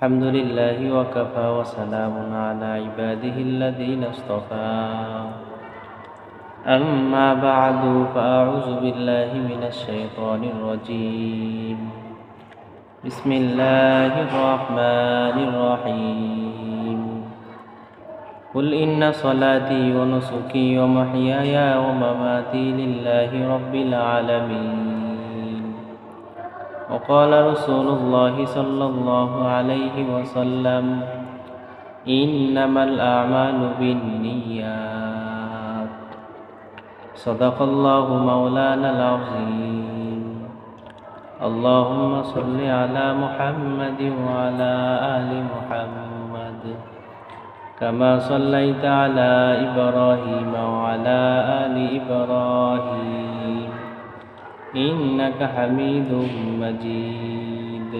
الحمد لله وكفى وسلام على عباده الذين اصطفى أما بعد فأعوذ بالله من الشيطان الرجيم بسم الله الرحمن الرحيم قل إن صلاتي ونسكي ومحياي ومماتي لله رب العالمين وقال رسول الله صلى الله عليه وسلم إنما الأعمال بالنيات صدق الله مولانا العظيم اللهم صل على محمد وعلى آل محمد كما صليت على إبراهيم وعلى آل إبراهيم إنك حميد مجيد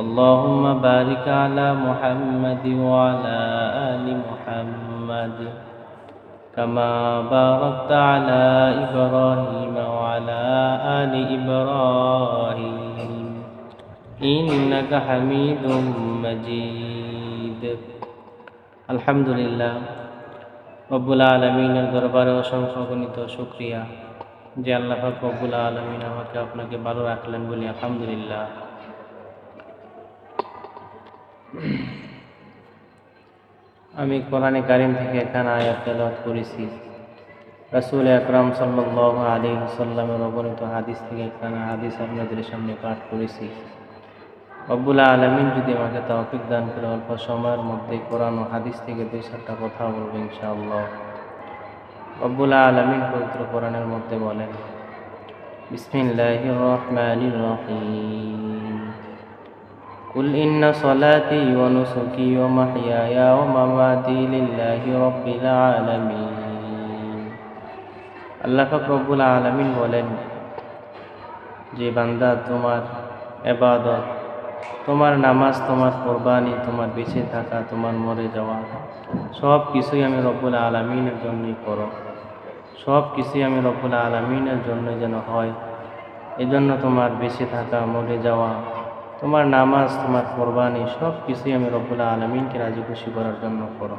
اللهم بارك على محمد وعلى آل محمد كما باركت على إبراهيم وعلى آل إبراهيم إنك حميد مجيد الحمد لله رب العالمين দরবারে অসংখ্য গণিত শুকরিয়া যে আল্লাহ পাক রব্বুল আলামিন আমাকে আপনাকে ভালো রাখলেন বলি আলহামদুলিল্লাহ। আমি কোরআনে কারীম থেকে এখানে আয়াত তেলাওয়াত করেছি। রাসূল আকরাম সাল্লাল্লাহু আলাইহি ওয়াসাল্লামের অবর্ণিত হাদিস থেকে এখানে হাদিস আপনাদের সামনে পাঠ করেছি। রব্বুল আলামিন যদি আমাকে তৌফিক দান করে অল্প সময়ের মধ্যে কোরআন ও হাদিস থেকে দুই চারটা কথা বলবো ইনশাআল্লাহ। রব্বুল আলামিন পবিত্র কোরআনের মধ্যে বলেন, বিসমিল্লাহির রহমানির রহিম কুল ইন্না সলাতি ওয়া নুসুকি ওয়া মাহইয়ায়া ওয়া মামাতি লিল্লাহি রাব্বিল আলামিন। আল্লাহ পাক রব্বুল আলামিন বলেন যে বান্দা, তোমার ইবাদত, তোমার নামাজ, তোমার কুরবানি, তোমার বেঁচে থাকা, তোমার মরে যাওয়া সব কিছুই আমি রব্বুল আলামিনের জন্যই করো। সব কিছুই আমি রব্বুল আলামিনের জন্য যেন হয়, এজন্য তোমার বেঁচে থাকা, মরে যাওয়া, তোমার নামাজ, তোমার কুরবানি সব কিছুই আমি রব্বুল আলামিনকে রাজি খুশি করার জন্য করো।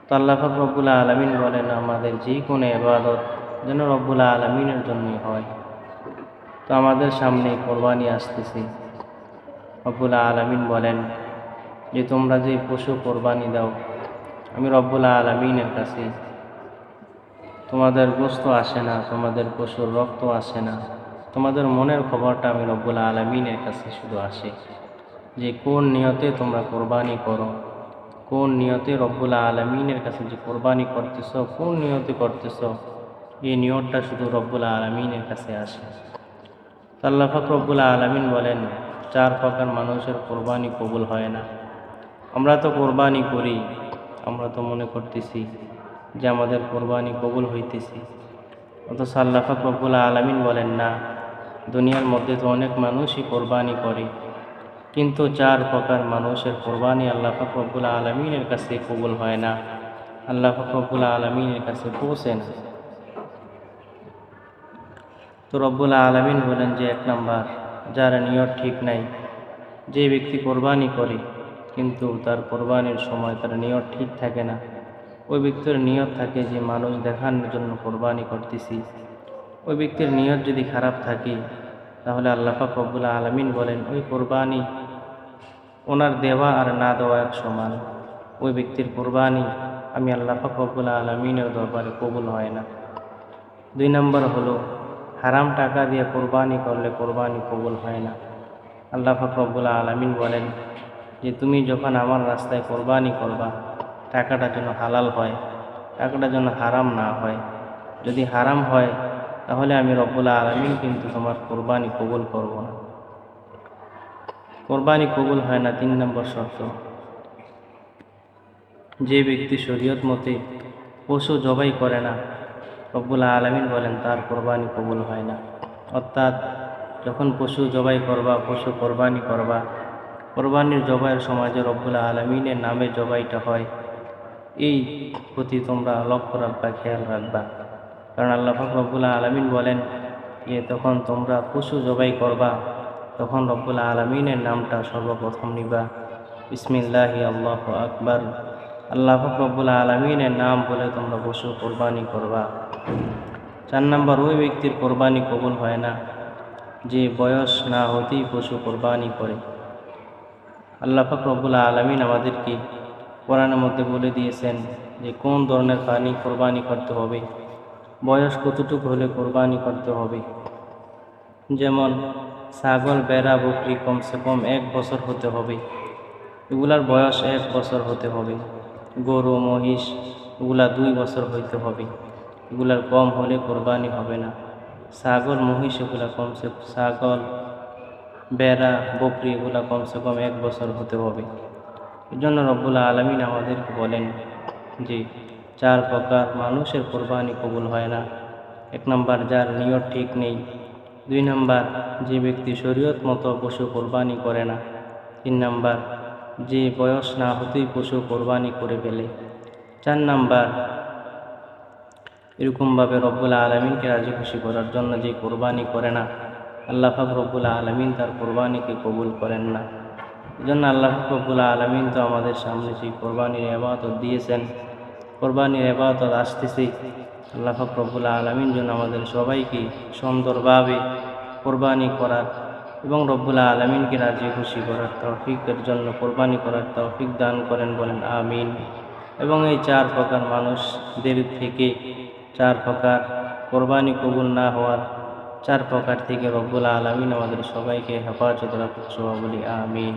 তো আল্লাহ পাক রব্বুল আলামিন বলেন আমাদের যে কোনো ইবাদত যেন রব্বুল আলামিনের জন্যই হয়। তো আমাদের সামনে কুরবানি আসতেছে। রব্বুল আলামিন বলেন যে তোমরা যে পশু কোরবানি দাও, আমি রব্বুল আলামিনের কাছে তোমাদের গোশত আসে না, তোমাদের পশুর রক্ত আসে না, তোমাদের মনের খবরটা আমি রব্বুল আলামিনের কাছে শুধু আসে যে কোন নিয়তে তোমরা কোরবানি করো, কোন নিয়তে রব্বুল আলামিনের কাছে যে কোরবানি করতেছ, কোন নিয়তে করতেছ, এই নিয়তটা শুধু রব্বুল আলামিনের কাছে আসে। আল্লাহ পাক রব্বুল আলামিন বলেন চার প্রকার মানুষের কোরবানি কবুল হয় না। আমরা তো কোরবানি করি, আমরা তো মনে করতেছি যে আমাদের কোরবানি কবুল হইতেছি, অথচ আল্লাহ পাক রব্বুল আলামিন বলেন না, দুনিয়ার মধ্যে তো অনেক মানুষই কোরবানি করে, কিন্তু চার প্রকার মানুষের কোরবানি আল্লাহ পাক রব্বুল আলামিনের কাছে কবুল হয় না, আল্লাহ পাক রব্বুল আলামিনের কাছে পৌঁছে না। তো রব্বুল আলামিন বলেন যে এক নাম্বার, যার নিয়ত ঠিক নাই, যে ব্যক্তি কোরবানি করে কিন্তু তার কোরবানির সময় তার নিয়ত ঠিক থাকে না, ওই ব্যক্তির নিয়ত থাকে যে মানুষ দেখানোর জন্য কোরবানি করতেছি, ওই ব্যক্তির নিয়ত যদি খারাপ থাকে তাহলে আল্লাহ পাক রব্বুল আলামিন বলেন ওই কোরবানি ওনার দেওয়া আর না দেওয়া এক সমান। ওই ব্যক্তির কোরবানি আমি আল্লাহ পাক রব্বুল আলামিনের দরবারে কবুল হয় না। দুই নম্বর হলো, হারাম টাকা দিয়ে কোরবানি করলে কোরবানি কবুল হয় না। আল্লাহ পাক রব্বুল আলামিন বলেন যে তুমি যখন আমার রাস্তায় কোরবানি করবা, টাকাটা যেন হালাল হয়, টাকাটা যেন হারাম না হয়। যদি হারাম হয় তাহলে আমি রব্বুল আলামিন কিন্তু তোমার কোরবানি কবুল করব না। কোরবানি কবুল হয় না। তিন নম্বর শর্ত, যে ব্যক্তি শরীয়ত মতে পশু জবাই করে না, রব্বুল আলামিন বলেন তার কোরবানি কবুল হয় না। অর্থাৎ যখন পশু জবাই করবা, পশু কোরবানি করবা, কোরবানির জবাইয়ের সময় যে রব্বুল আলামিনের নামে জবাইটা হয়, এই প্রতি তোমরা লক্ষ্য রাখবা, খেয়াল রাখবা। কারণ আল্লাহ পাক রব্বুল আলামিন বলেন যে তখন তোমরা পশু জবাই করবা, তখন রব্বুল আলামিনের নামটা সর্বপ্রথম নিবা। বিসমিল্লাহি আল্লাহু আকবার। আল্লাহ পাক রব্বুল আলামিনের নাম বলে তোমরা পশু কোরবানি করবা। 4 নম্বর, ওই ব্যক্তির কোরবানি কবুল হয় না যে বয়স না হতেই পশু কোরবানি করে। আল্লাহ পাক রব্বুল আলামিন আমাদেরকে কোরআনের মধ্যে বলে দিয়েছেন যে কোন ধরনের প্রাণী কোরবানি করতে হবে, বয়স কতটুকু হলে কোরবানি করতে হবে। যেমন ছাগল, ভেড়া, বকরি কমসে কম 1 বছর হতে হবে, এগুলার বয়স 1 বছর হতে হবে। গরু, মহিষ এগুলা 2 বছর হইতে হবে, এগুলার কম হলে কোরবানি হবে না। ছাগল, মহিষ এগুলা ছাগল, ভেড়া, বকরি এগুলা কমসে কম 1 বছর হতে হবে। এই জন্য রব্বুল আলামিন আমাদেরকে বলেন যে 4 প্রকার মানুষের কোরবানি কবুল হয় না। 1 নম্বর, যার নিয়ত ঠিক নেই। 2 নম্বর, যে ব্যক্তি শরীয়ত মতো পশু কোরবানি করে না। 3 নম্বর, যে বয়স না হতেই পশু কোরবানি করে ফেলে। 4 নম্বর, এরকমভাবে রব্বুল আলামিনকে রাজি খুশি করার জন্য যে কোরবানি করে না, আল্লাহ পাক রব্বুল আলামিন তার কোরবানিকে কবুল করেন না। এই জন্য আল্লাহ পাক রব্বুল আলামিন তো আমাদের সামনে সেই কোরবানির ইবাদত দিয়েছেন, কোরবানির ইবাদত আসতেছে। আল্লাহ পাক রব্বুল আলামিন যেন আমাদের সবাইকে সুন্দরভাবে কোরবানি করার এবং রব্বুল আলামিনকে রাজি খুশি করার তৌফিকের জন্য কোরবানি করার তৌফিক দান করেন, বলেন আমিন। এবং এই 4 প্রকার মানুষদের থেকে, 4 প্রকার কোরবানি কবুল না হওয়ার 4 প্রকার থেকে রব্বুল আলামিন আমাদের সবাইকে হেফাজত রাখুক, বলি আমিন।